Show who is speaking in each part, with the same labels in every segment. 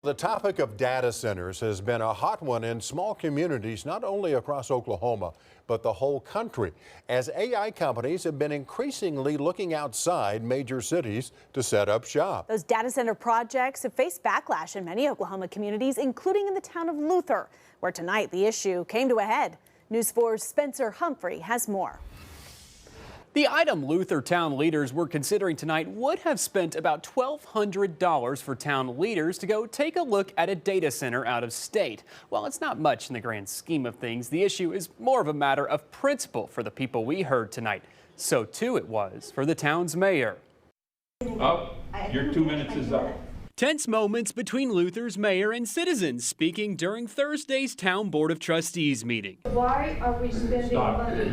Speaker 1: The topic of data centers has been a hot one in small communities, not only across Oklahoma, but the whole country, as AI companies have been increasingly looking outside major cities to set up shop.
Speaker 2: Those data center projects have faced backlash in many Oklahoma communities, including in the town of Luther, where tonight the issue came to a head. News 4's Spencer Humphrey has more.
Speaker 3: The item Luther town leaders were considering tonight would have spent about $1,200 for town leaders to go take a look at a data center out of state. While it's not much in the grand scheme of things, the issue is more of a matter of principle for the people we heard tonight. So too it was for the town's mayor.
Speaker 4: Oh, your 2 minutes is up.
Speaker 3: Tense moments between Luther's mayor and citizens speaking during Thursday's Town Board of Trustees meeting.
Speaker 5: Why are we spending money?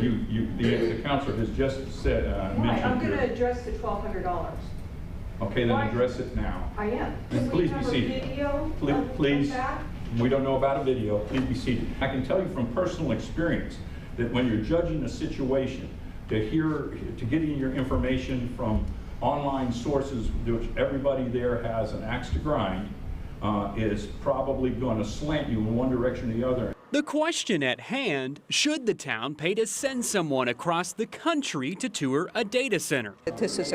Speaker 4: The councilor has just said, mentioned.
Speaker 5: I'm going to address the $1,200.
Speaker 4: Okay, then address it now.
Speaker 5: I am.
Speaker 4: And please be seated. Please, we don't know about a video. Please be seated. I can tell you from personal experience that when you're judging a situation, to getting your information from online sources, which everybody there has an axe to grind, is probably going to slant you in one direction or the other.
Speaker 3: The question at hand, should the town pay to send someone across the country to tour a data center?
Speaker 6: This is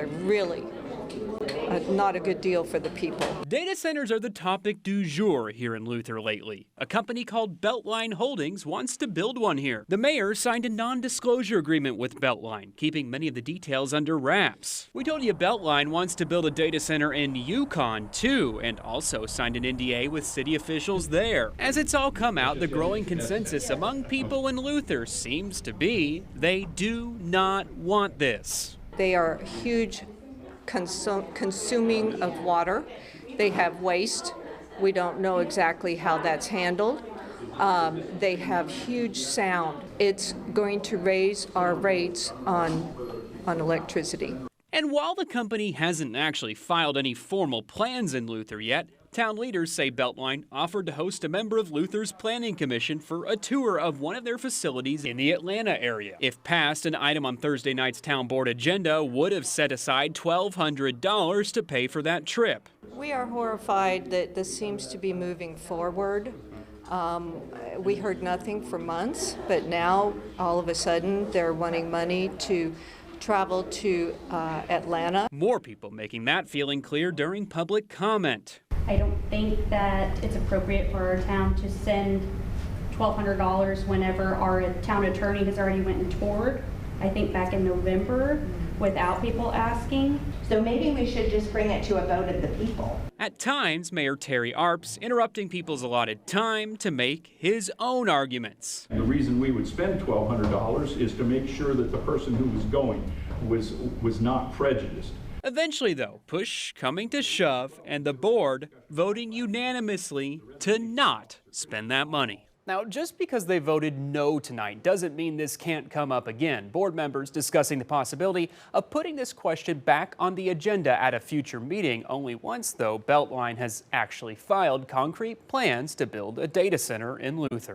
Speaker 6: not a good deal for the people.
Speaker 3: Data centers are the topic du jour here in Luther lately. A company called Beltline Holdings wants to build one here. The mayor signed a non-disclosure agreement with Beltline, keeping many of the details under wraps. We told you Beltline wants to build a data center in Yukon too, and also signed an NDA with city officials there. As it's all come out, the growing consensus among people in Luther seems to be they do not want this.
Speaker 6: They are huge consuming of water. They have waste. We don't know exactly how that's handled. They have huge sound. It's going to raise our rates on electricity.
Speaker 3: And while the company hasn't actually filed any formal plans in Luther yet, town leaders say Beltline offered to host a member of Luther's Planning Commission for a tour of one of their facilities in the Atlanta area. If passed, an item on Thursday night's town board agenda would have set aside $1,200 to pay for that trip.
Speaker 6: We are horrified that this seems to be moving forward. We heard nothing for months, but now all of a sudden they're wanting money to travel to Atlanta.
Speaker 3: More people making that feeling clear during public comment.
Speaker 7: I don't think that it's appropriate for our town to send $1,200 whenever our town attorney has already went and toured, I think back in November, without people asking.
Speaker 8: So maybe we should just bring it to a vote of the people.
Speaker 3: At times, Mayor Terry Arps interrupting people's allotted time to make his own arguments.
Speaker 4: And the reason we would spend $1,200 is to make sure that the person who was going was not prejudiced.
Speaker 3: Eventually, though, push coming to shove, and the board voting unanimously to not spend that money. Now, just because they voted no tonight doesn't mean this can't come up again. Board members discussing the possibility of putting this question back on the agenda at a future meeting, only once, though, Beltline has actually filed concrete plans to build a data center in Luther.